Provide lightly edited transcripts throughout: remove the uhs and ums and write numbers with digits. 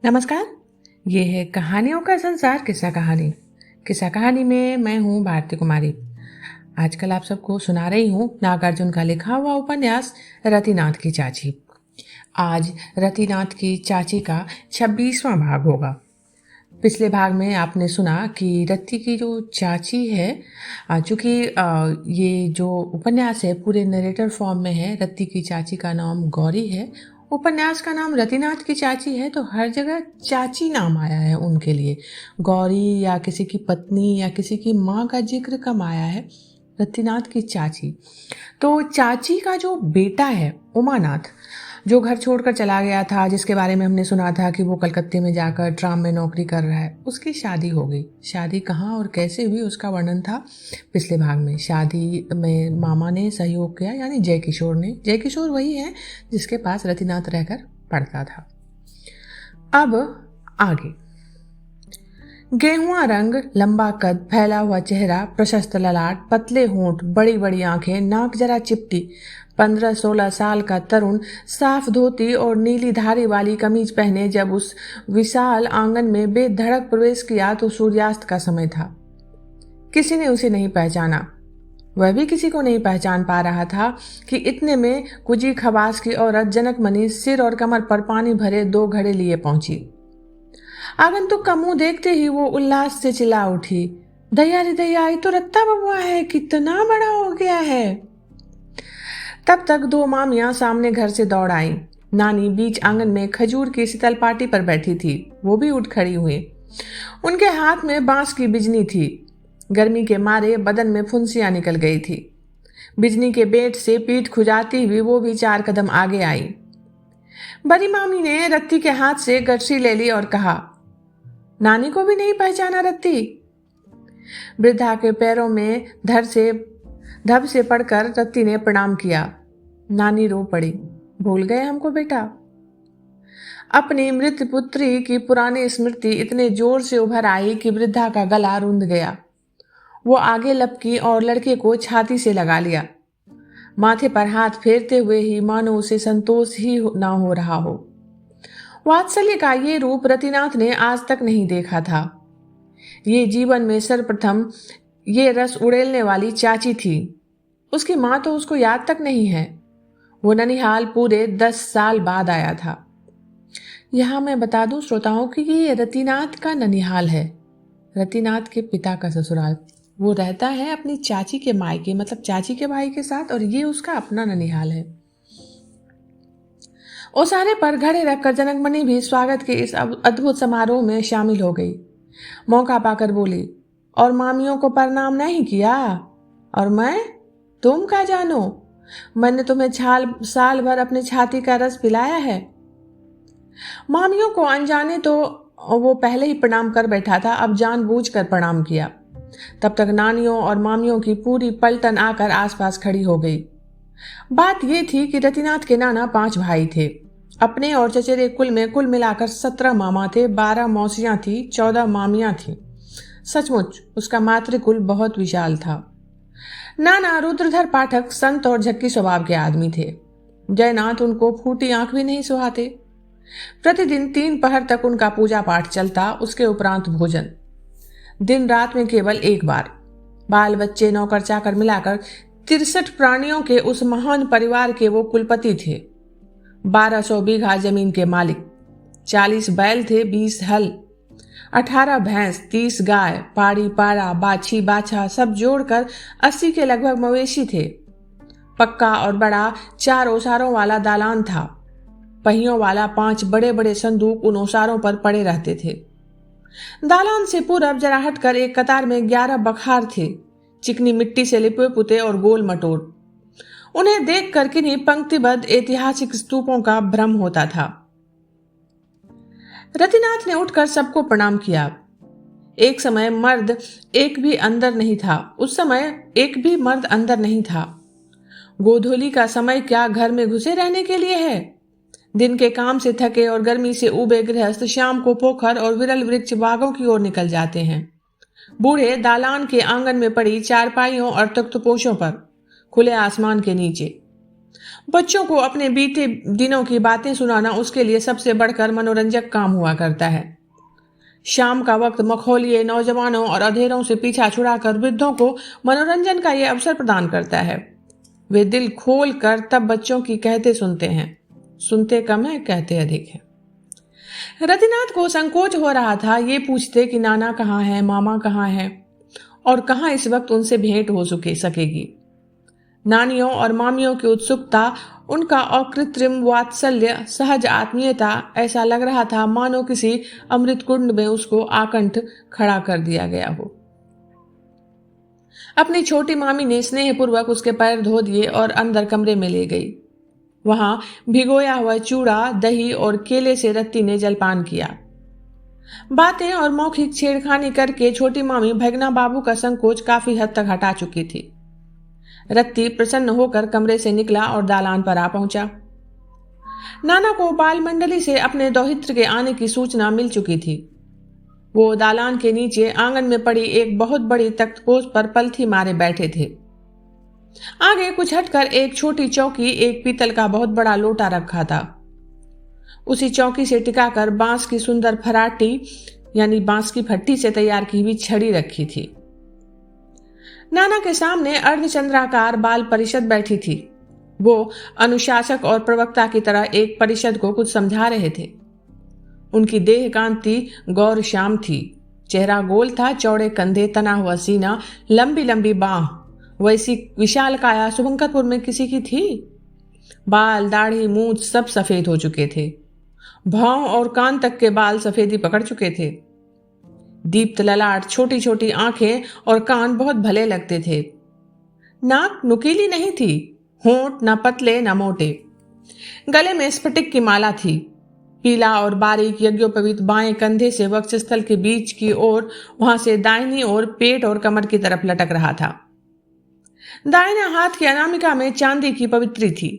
नमस्कार। ये है कहानियों का संसार किस्सा कहानी। किस्सा कहानी में मैं हूँ भारती कुमारी। आजकल आप सबको सुना रही हूँ नागार्जुन का लिखा हुआ उपन्यास रतिनाथ की चाची। आज रतिनाथ की चाची का 26वां भाग होगा। पिछले भाग में आपने सुना कि रत्ती की जो चाची है, चूँकि ये जो उपन्यास है पूरे नरेटर फॉर्म में है। रत्ती की चाची का नाम गौरी है, उपन्यास का नाम रतिनाथ की चाची है, तो हर जगह चाची नाम आया है उनके लिए। गौरी या किसी की पत्नी या किसी की माँ का जिक्र कम आया है। रतिनाथ की चाची, तो चाची का जो बेटा है उमानाथ, जो घर छोड़कर चला गया था, जिसके बारे में हमने सुना था कि वो कलकत्ते में जाकर ट्राम में नौकरी कर रहा है, उसकी शादी हो गई। शादी कहाँ और कैसे हुई उसका वर्णन था पिछले भाग में। शादी में मामा ने सहयोग किया, यानी जय किशोर ने। जय किशोर वही है जिसके पास रतिनाथ रहकर पढ़ता था। अब आगे। गेहुआ रंग, लंबा कद, फैला हुआ चेहरा, प्रशस्त ललाट, पतले होंठ, बड़ी बड़ी आंखें, नाक जरा चिपटी। 15-16 साल का तरुण साफ धोती और नीली धारी वाली कमीज पहने जब उस विशाल आंगन में बेधड़क प्रवेश किया तो सूर्यास्त का समय था। किसी ने उसे नहीं पहचाना। वह भी किसी को नहीं पहचान पा रहा था कि इतने में कुजी खवास की औरत जनकमणि सिर और कमर पर पानी भरे 2 घड़े लिए पहुंची। आगंतुक का मुंह देखते ही वो उल्लास से चिल्ला उठी, दया रे दया, ये तो रत्ता बबुआ है, कितना बड़ा हो गया है। तब तक 2 मामियां सामने घर से दौड़ आईं। नानी बीच आंगन में खजूर की शीतल पाटी पर बैठी थी, वो भी उठ खड़ी हुई। उनके हाथ में बांस की बिजनी थी। गर्मी के मारे बदन में फुंसियां निकल गई थी। बिजनी के बेट से पीठ खुजाती हुई वो भी 4 कदम आगे आई। बड़ी मामी ने रत्ती के हाथ से गठरी ले ली और कहा, नानी को भी नहीं पहचाना रत्ती? वृद्धा के पैरों में धब से पड़कर रत्ती ने प्रणाम किया। नानी रो पड़ी, भूल गए हमको बेटा? अपनी मृत पुत्री की पुरानी स्मृति इतने जोर से उभर आई कि वृद्धा का गला रुंध गया। वो आगे लपकी और लड़के को छाती से लगा लिया, माथे पर हाथ फेरते हुए ही मानो उसे संतोष ही ना हो रहा हो। वात्सल्य का ये रूप रतिनाथ ने आज तक नहीं देखा था। ये जीवन में सर्वप्रथम ये रस उड़ेलने वाली चाची थी। उसकी माँ तो उसको याद तक नहीं है। वो ननिहाल पूरे 10 साल बाद आया था। यहाँ मैं बता दूं श्रोताओं कि ये रतिनाथ का ननिहाल है, रतिनाथ के पिता का ससुराल। वो रहता है अपनी चाची के मायके, मतलब चाची के भाई के साथ, और ये उसका अपना ननिहाल है। ओसारे पर घड़े रखकर जनकमणि भी स्वागत के इस अद्भुत समारोह में शामिल हो गई। मौका पाकर बोली, और मामियों को प्रणाम नहीं किया? और मैं, तुम क्या जानो, मैंने तुम्हें साल भर अपनी छाती का रस पिलाया है। मामियों को अनजाने तो वो पहले ही प्रणाम कर बैठा था, अब जानबूझकर प्रणाम किया। तब तक नानियों और मामियों की पूरी पलटन आकर आसपास खड़ी हो गई। बात ये थी कि रतिनाथ के नाना 5 भाई थे। अपने और चचेरे कुल में कुल मिलाकर 17 मामा थे, 12 मौसियां थी, 14 मामियां थी। सचमुच उसका मातृकुल बहुत विशाल था। नाना रुद्रधर पाठक संत और झक्की स्वभाव के आदमी थे। जयनाथ उनको फूटी आंख भी नहीं सुहाते। प्रतिदिन 3 पहर तक उनका पूजा पाठ चलता, उसके उपरांत भोजन। दिन रात में केवल 1 बार। बाल बच्चे नौकर चाकर मिलाकर 63 प्राणियों के उस महान परिवार के वो कुलपति थे। 1200 बीघा जमीन के मालिक। 40 बैल थे, 20 हल, 18 भैंस, 30 गाय, पाड़ी पाड़ा, बाछी बाछा सब जोड़कर 80 के लगभग मवेशी थे। पक्का और बड़ा 4 ओसारों वाला दालान था। पहियों वाला 5 बड़े बड़े संदूक उन ओसारों पर पड़े रहते थे। दालान से पूरब जरा हटकर एक कतार में 11 बखार थे, चिकनी मिट्टी से लिपे पुते और गोल मटोर। उन्हें देखकर किन्हीं पंक्तिबद्ध ऐतिहासिक स्तूपों का भ्रम होता था। रतिनाथ ने उठकर सबको प्रणाम किया। एक समय मर्द एक भी अंदर नहीं था। उस समय एक भी मर्द अंदर नहीं था। गोधूली का समय क्या घर में घुसे रहने के लिए है? दिन के काम से थके और गर्मी से उबे गृहस्थ शाम को पोखर और विरल वृक्ष बागों की ओर निकल जाते हैं। बूढ़े दालान के आंगन में पड़ी चारपाइयों और तख्तपोशों पर, खुले आसमान के नीचे, बच्चों को अपने बीते दिनों की बातें सुनाना उसके लिए सबसे बढ़कर मनोरंजक काम हुआ करता है। शाम का वक्त मखौलिए नौजवानों और अधेरों से पीछा छुड़ाकर वृद्धों को मनोरंजन का यह अवसर प्रदान करता है। वे दिल खोल कर तब बच्चों की कहते सुनते हैं, सुनते कम है कहते अधिक है। रतिनाथ को संकोच हो रहा था ये पूछते कि नाना कहाँ है, मामा कहाँ है और कहाँ इस वक्त उनसे भेंट हो सकेगी। नानियों और मामियों की उत्सुकता, उनका अकृत्रिम वात्सल्य, सहज आत्मीयता, ऐसा लग रहा था मानो किसी अमृत कुंड में उसको आकंठ खड़ा कर दिया गया हो। अपनी छोटी मामी ने स्नेहपूर्वक उसके पैर धो दिए और अंदर कमरे में ले गई। वहां भिगोया हुआ चूड़ा, दही और केले से रत्ती ने जलपान किया। बातें और मौखिक छेड़खानी करके छोटी मामी भगना बाबू का संकोच काफी हद तक हटा चुकी थी। रत्ती प्रसन्न होकर कमरे से निकला और दालान पर आ पहुंचा। नाना को बाल मंडली से अपने दौहित्र के आने की सूचना मिल चुकी थी। वो दालान के नीचे आंगन में पड़ी एक बहुत बड़ी तख्तपोश पर पलथी मारे बैठे थे। आगे कुछ हटकर एक छोटी चौकी, एक पीतल का बहुत बड़ा लोटा रखा था। उसी चौकी से टिकाकर बांस की सुंदर फराटी यानी बांस की फट्टी से तैयार की हुई छड़ी रखी थी। नाना के सामने अर्धचंद्राकार बाल परिषद बैठी थी। वो अनुशासक और प्रवक्ता की तरह एक परिषद को कुछ समझा रहे थे। उनकी देह कांति गौर श्याम थी। चेहरा गोल था, चौड़े कंधे, तना हुआ सीना, लंबी लंबी बाह। वैसी विशाल काया शुभंकरपुर में किसी की थी? बाल, दाढ़ी, मूंछ सब सफेद हो चुके थे। भौं और कान तक के बाल सफेदी पकड़ चुके थे। दीप्त ललाट, छोटी छोटी आंखें और कान बहुत भले लगते थे। नाक नुकीली नहीं थी, होंठ न पतले न मोटे। गले में स्फटिक की माला थी। पीला और बारीक यज्ञोपवीत बाएं कंधे से वक्षस्थल के बीच की ओर, वहां से दाहिनी ओर पेट और कमर की तरफ लटक रहा था। दाहिना हाथ की अनामिका में चांदी की पवित्री थी।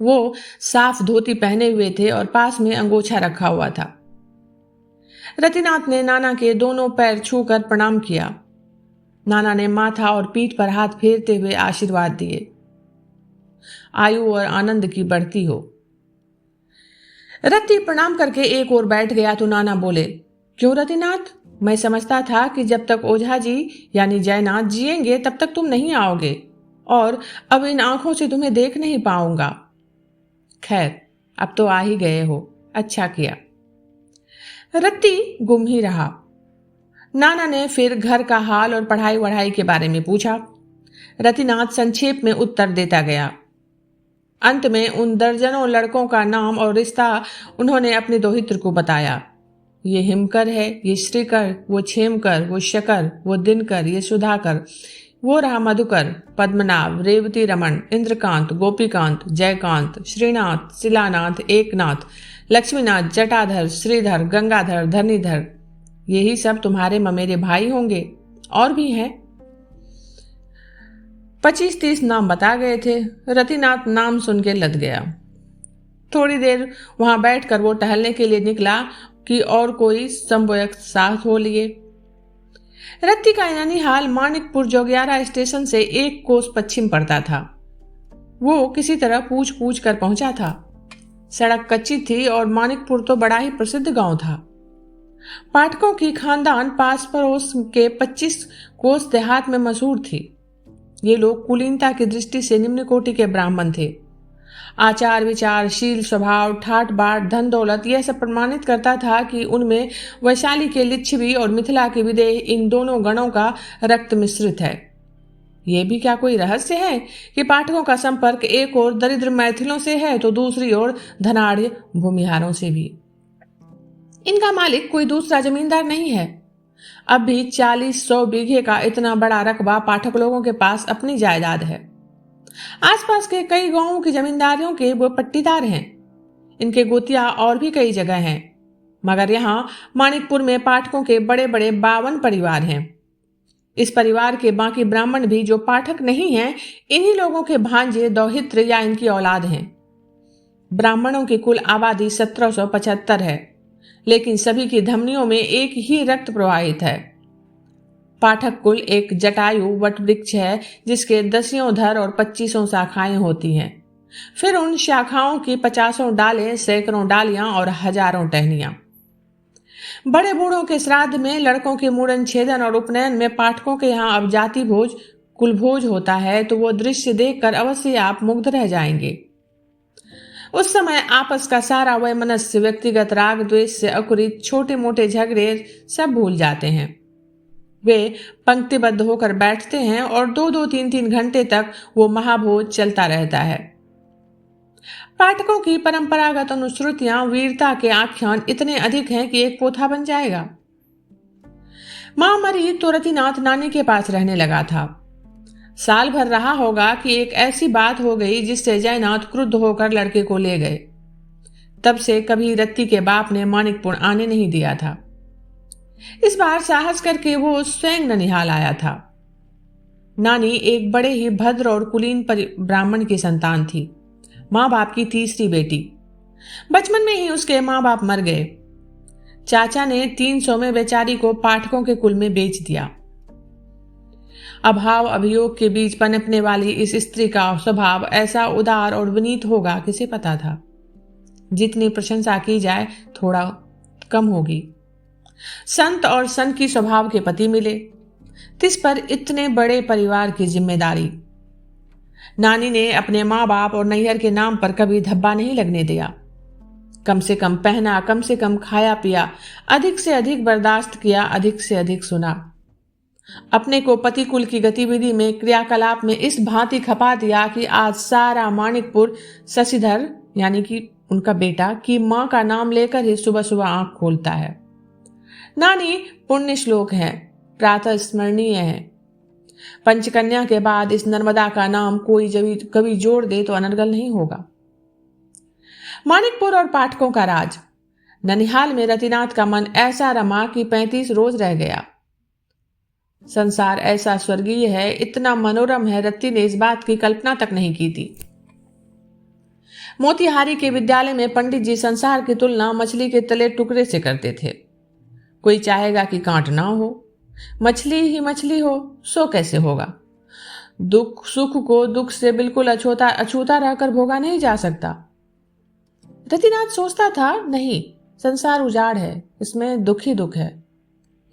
वो साफ धोती पहने हुए थे और पास में अंगोछा रखा हुआ था। रतिनाथ ने नाना के दोनों पैर छूकर प्रणाम किया। नाना ने माथा और पीठ पर हाथ फेरते हुए आशीर्वाद दिए। आयु और आनंद की बढ़ती हो। रत्ती प्रणाम करके एक ओर बैठ गया तो नाना बोले, क्यों रतिनाथ, मैं समझता था कि जब तक ओझा जी यानी जयनाथ जिएंगे तब तक तुम नहीं आओगे और अब इन आंखों से तुम्हें देख नहीं पाऊंगा। खैर, अब तो आ ही गए हो, अच्छा किया। रत्ती गुम ही रहा। नाना ने फिर घर का हाल और पढ़ाई वढ़ाई के बारे में पूछा। रतिनाथ संक्षेप में उत्तर देता गया। अंत में उन दर्जनों लड़कों का नाम और रिश्ता उन्होंने अपने दोहित्र को बताया। ये हिमकर है, ये श्रीकर, वो क्षेमकर, वो शकर, वो दिनकर, ये सुधाकर, वो रहा मधुकर, पद्मनाभ, रेवती रमन, इंद्रकांत, गोपीकांत, जयकांत, श्रीनाथ, शिलानाथ, एकनाथ, लक्ष्मीनाथ, जटाधर, श्रीधर, गंगाधर, धरणीधर, यही सब तुम्हारे ममेरे भाई होंगे। और भी हैं। 25-30 नाम बता गए थे। रतिनाथ नाम सुन के लद गया। थोड़ी देर वहां बैठकर वो टहलने के लिए निकला कि और कोई संबोयक साथ हो लिए। रत्ती का ननिहाल मानिकपुर जोगियारा स्टेशन से 1 कोस पश्चिम पड़ता था। वो किसी तरह पूछ पूछ कर पहुंचा था। सड़क कच्ची थी और मानिकपुर तो बड़ा ही प्रसिद्ध गांव था। पाठकों की खानदान पास पड़ोस के 25 कोस देहात में मशहूर थी। ये लोग कुलीनता की दृष्टि से निम्न कोटि के ब्राह्मण थे। आचार विचार, शील स्वभाव, ठाट बाट, धन दौलत, यह सब प्रमाणित करता था कि उनमें वैशाली के लिच्छवी और मिथिला के विदेह, इन दोनों गणों का रक्त मिश्रित है। ये भी क्या कोई रहस्य है कि पाठकों का संपर्क एक ओर दरिद्र मैथिलों से है तो दूसरी ओर धनाढ़ भूमिहारों से भी। इनका मालिक कोई दूसरा जमींदार नहीं है। अब भी 40-100 बीघे का इतना बड़ा रकबा पाठक लोगों के पास अपनी जायदाद है। आसपास के कई गांवों की जमींदारियों के वो पट्टीदार हैं। इनके गोतिया और भी कई जगह हैं, मगर यहाँ मानिकपुर में पाठकों के बड़े बड़े 52 परिवार हैं। इस परिवार के बाकी ब्राह्मण भी जो पाठक नहीं हैं, इन्हीं लोगों के भांजे, दौहित्र या इनकी औलाद हैं। ब्राह्मणों की कुल आबादी 1775 है, लेकिन सभी की धमनियों में एक ही रक्त प्रवाहित है। पाठक कुल एक जटायु वटवृक्ष है जिसके 10 धर और 25 शाखाएं होती हैं। फिर उन शाखाओं की 50 डालें, सैकड़ों डालियां और हजारों टहनियां। बड़े बूढ़ों के श्राद्ध में, लड़कों के मुंडन, छेदन और उपनयन में पाठकों के यहाँ अब जाति भोज, कुलभोज होता है तो वो दृश्य देखकर अवश्य आप मुग्ध रह जाएंगे। उस समय आपस का सारा वैमनस्य, व्यक्तिगत राग द्वेष से अकुरित छोटे मोटे झगड़े सब भूल जाते हैं। वे पंक्तिबद्ध होकर बैठते हैं और 2-2, 3-3 घंटे तक वो महाभोज चलता रहता है। पाठकों की परंपरागत अनुश्रुतियां, वीरता के आख्यान इतने अधिक हैं कि एक पोथा बन जाएगा। मां मरी तो रतिनाथ नानी के पास रहने लगा था। साल भर रहा होगा कि एक ऐसी बात हो गई जिससे जयनाथ क्रुद्ध होकर लड़के को ले गए। तब से कभी रत्ती के बाप ने मानिकपुर आने नहीं दिया था। इस बार साहस करके वो स्वयं ननिहाल आया था। नानी एक बड़े ही भद्र और कुलीन ब्राह्मण की संतान थी, माँ बाप की तीसरी बेटी। बचपन में ही उसके माँ बाप मर गए। चाचा ने 300 में बेचारी को पाठकों के कुल में बेच दिया। अभाव अभियोग के बीच पनपने वाली इस स्त्री का स्वभाव ऐसा उदार और विनीत होगा किसे पता था। जितनी प्रशंसा की जाए थोड़ा कम होगी। संत और सन की स्वभाव के पति मिले, तिस पर इतने बड़े परिवार की जिम्मेदारी। नानी ने अपने माँ बाप और नैहर के नाम पर कभी धब्बा नहीं लगने दिया। कम से कम पहना, कम से कम खाया पिया, अधिक से अधिक बर्दाश्त किया, अधिक से अधिक सुना। अपने को पति कुल की गतिविधि में, क्रियाकलाप में इस भांति खपा दिया कि आज सारा मानिकपुर शशिधर यानी कि उनका बेटा की मां का नाम लेकर ही सुबह सुबह आंख खोलता है। नानी पुण्य श्लोक है, प्रातः स्मरणीय है। पंचकन्या के बाद इस नर्मदा का नाम कोई जब कभी जोड़ दे तो अनर्गल नहीं होगा। मानिकपुर और पाठकों का राज। ननिहाल में रतिनाथ का मन ऐसा रमा कि 35 रोज रह गया। संसार ऐसा स्वर्गीय है, इतना मनोरम है, रत्ती ने इस बात की कल्पना तक नहीं की थी। मोतिहारी के विद्यालय में पंडित जी संसार की तुलना मछली के तले टुकड़े से करते थे। कोई चाहेगा कि कांट ना हो, मछली ही मछली हो, सो कैसे होगा। दुख सुख को दुख से बिल्कुल अछूता रहकर भोगा नहीं जा सकता। रतिनाथ सोचता था, नहीं, संसार उजाड़ है, इसमें दुख ही दुख है।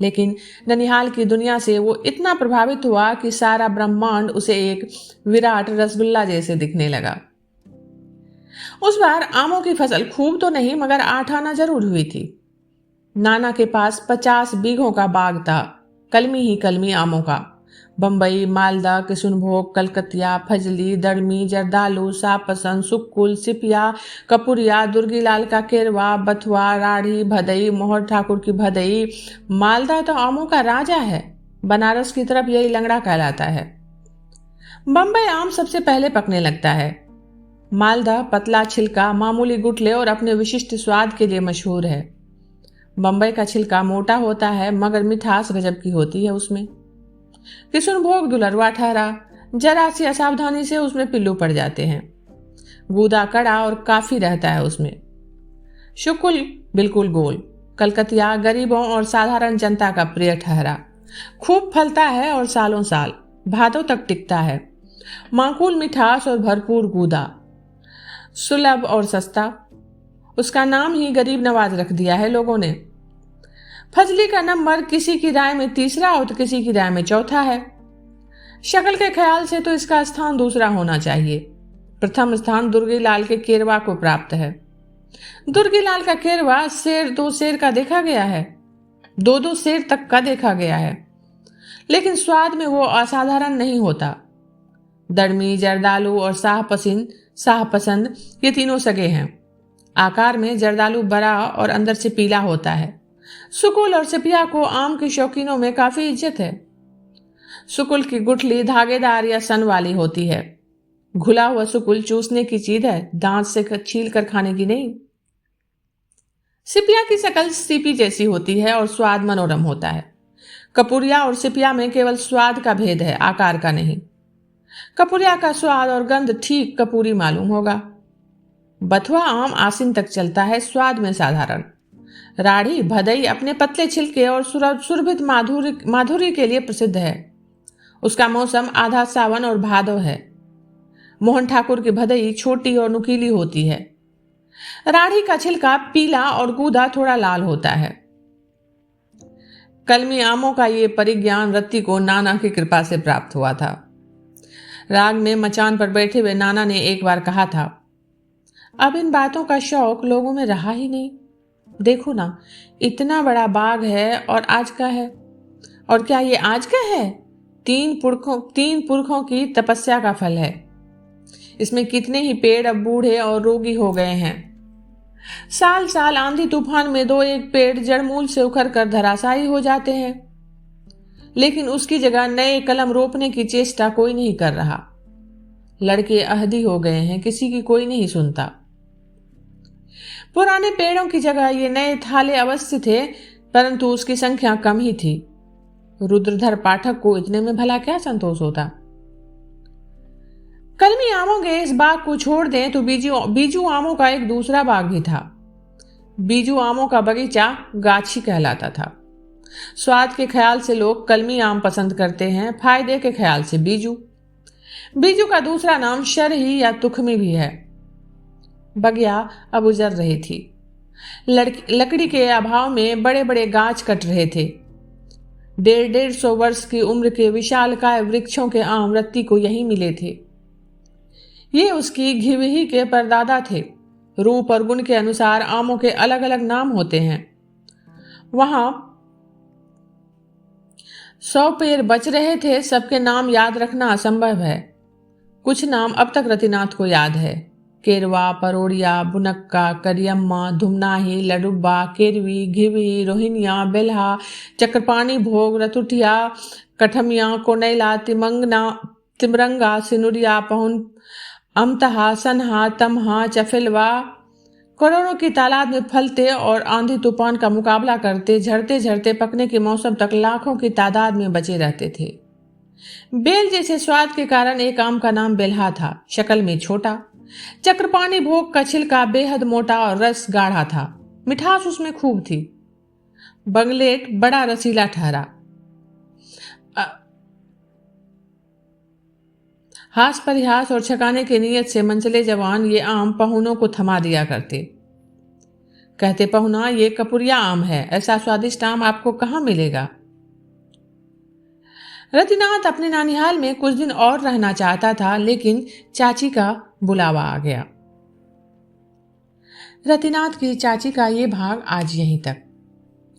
लेकिन ननिहाल की दुनिया से वो इतना प्रभावित हुआ कि सारा ब्रह्मांड उसे एक विराट रसगुल्ला जैसे दिखने लगा। उस बार आमों की फसल खूब तो नहीं मगर 8 आना जरूर हुई थी। नाना के पास 50 बीघों का बाग था, कलमी ही कलमी आमों का। बम्बई, मालदा, किशुनभोग, कलकतिया, फजली, दड़मी, जर्दालू, सापसन, सुक्कुल, सिपिया, कपुरिया, दुर्गीलाल का केरवा, बथुआ, राढ़ी, भदई, मोहर ठाकुर की भदई। मालदा तो आमों का राजा है, बनारस की तरफ यही लंगड़ा कहलाता है। बम्बई आम सबसे पहले पकने लगता है। मालदा पतला छिलका, मामूली गुठले और अपने विशिष्ट स्वाद के लिए मशहूर है। बम्बई का छिलका मोटा होता है मगर मिठास गजब की होती है उसमें। किशुनभोग दुलरवा ठहरा, जरा सी असावधानी से उसमें पिल्लू पड़ जाते हैं। गूदा कड़ा और काफी रहता है उसमें। शुकुल बिल्कुल गोल। कलकतिया गरीबों और साधारण जनता का प्रिय ठहरा, खूब फलता है और सालों साल भादों तक टिकता है। माकूल मिठास और भरपूर गूदा, सुलभ और सस्ता। उसका नाम ही गरीब नवाज रख दिया है लोगों ने। फजली का नंबर किसी की राय में तीसरा और तो किसी की राय में चौथा है। शक्ल के ख्याल से तो इसका स्थान दूसरा होना चाहिए। प्रथम स्थान दुर्गीलाल के केरवा को प्राप्त है। दुर्गीलाल का केरवा शेर 2 शेर का देखा गया है, 2-2 शेर तक का देखा गया है, लेकिन स्वाद में वो असाधारण नहीं होता। दड़मी, जर्दालू और शाहपसंद ये तीनों सगे हैं। आकार में जर्दालू बड़ा और अंदर से पीला होता है। सुकुल और सिपिया को आम के शौकीनों में काफी इज्जत है। सुकुल की गुठली धागेदार या सन वाली होती है। घुला हुआ सुकुल चूसने की चीज है, दांत से छील कर खाने की नहीं। सिपिया की शकल सीपी जैसी होती है और स्वाद मनोरम होता है। कपूरिया और सिपिया में केवल स्वाद का भेद है, आकार का नहीं। कपूरिया का स्वाद और गंध ठीक कपूरी मालूम होगा। बथुआ आम आसिन तक चलता है, स्वाद में साधारण। राढ़ी भदई अपने पतले छिलके और सुरभित माधुरी के लिए प्रसिद्ध है। उसका मौसम आधा सावन और भादो है। मोहन ठाकुर की भदई छोटी और नुकीली होती है। राढ़ी का छिलका पीला और गूदा थोड़ा लाल होता है। कलमी आमों का ये परिज्ञान रत्ती को नाना की कृपा से प्राप्त हुआ था। राग में मचान पर बैठे हुए नाना ने एक बार कहा था, अब इन बातों का शौक लोगों में रहा ही नहीं। देखो ना, इतना बड़ा बाग है और आज का है। और क्या ये आज का है? 3 पुरखों की तपस्या का फल है। इसमें कितने ही पेड़ अब बूढ़े और रोगी हो गए हैं। साल साल आंधी तूफान में 2-1 पेड़ जड़मूल से उखड़ कर धराशायी हो जाते हैं, लेकिन उसकी जगह नए कलम रोपने की चेष्टा कोई नहीं कर रहा। लड़के अहदी हो गए हैं, किसी की कोई नहीं सुनता। पुराने पेड़ों की जगह ये नए थाले अवश्य थे, परंतु उसकी संख्या कम ही थी। रुद्रधर पाठक को इतने में भला क्या संतोष होता। कलमी आमों के इस बाग को छोड़ दें तो बीजू आमों का एक दूसरा बाग भी था। बीजू आमों का बगीचा गाछी कहलाता था। स्वाद के ख्याल से लोग कलमी आम पसंद करते हैं, फायदे के ख्याल से बीजू। बीजू का दूसरा नाम शरही या तुखमी भी है। बगिया अब उजर रही थी। लकड़ी के अभाव में बड़े बड़े गाछ कट रहे थे। 150 वर्ष की उम्र के विशालकाय वृक्षों के आम रत्ती को यहीं मिले थे। ये उसकी घिवही के परदादा थे। रूप और गुण के अनुसार आमों के अलग अलग नाम होते हैं। वहां 100 पेड़ बच रहे थे, सबके नाम याद रखना असंभव है। कुछ नाम अब तक रतिनाथ को याद है। केरवा, परोड़िया, बुनक्का, करियम्मा, धुमनाही, लडुब्बा, केरवी, घिवी, रोहिनिया, बेल्हा, चक्रपाणी भोग, रतुटिया, कठमिया, कोनैला, तिमरंगा, सिनुरिया, पहुन, अमतहा, सनहा, तमहा, चफिलवा करोड़ों की तादाद में फलते और आंधी तूफान का मुकाबला करते झड़ते झड़ते पकने के मौसम तक लाखों की तादाद में बचे रहते थे। बेल जैसे स्वाद के कारण एक आम का नाम बेल्हा था। शक्ल में छोटा, चक्रपाणी भोग का छिलका बेहद मोटा और रस गाढ़ा था। मिठास उसमें खूब थी। बंगलेट बड़ा रसीला ठहरा। हास परिहास और छकाने की नीयत से मंचले जवान ये आम पहुनों को थमा दिया करते। कहते, पहुना ये कपुरिया आम है, ऐसा स्वादिष्ट आम आपको कहाँ मिलेगा। रतिनाथ अपने नानिहाल में कुछ दिन और रहना चाहता था, लेकिन चाची का बुलावा आ गया। रतिनाथ की चाची का ये भाग आज यहीं तक।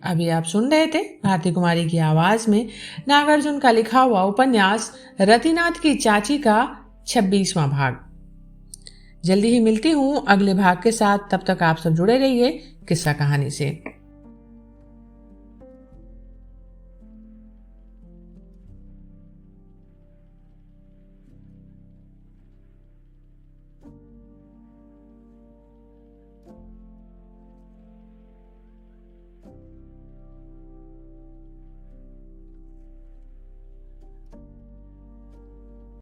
अभी आप सुन रहे थे भारती कुमारी की आवाज में नागार्जुन का लिखा हुआ उपन्यास रतिनाथ की चाची का 26वां भाग। जल्दी ही मिलती हूं अगले भाग के साथ। तब तक आप सब जुड़े रहिए किस्सा कहानी से।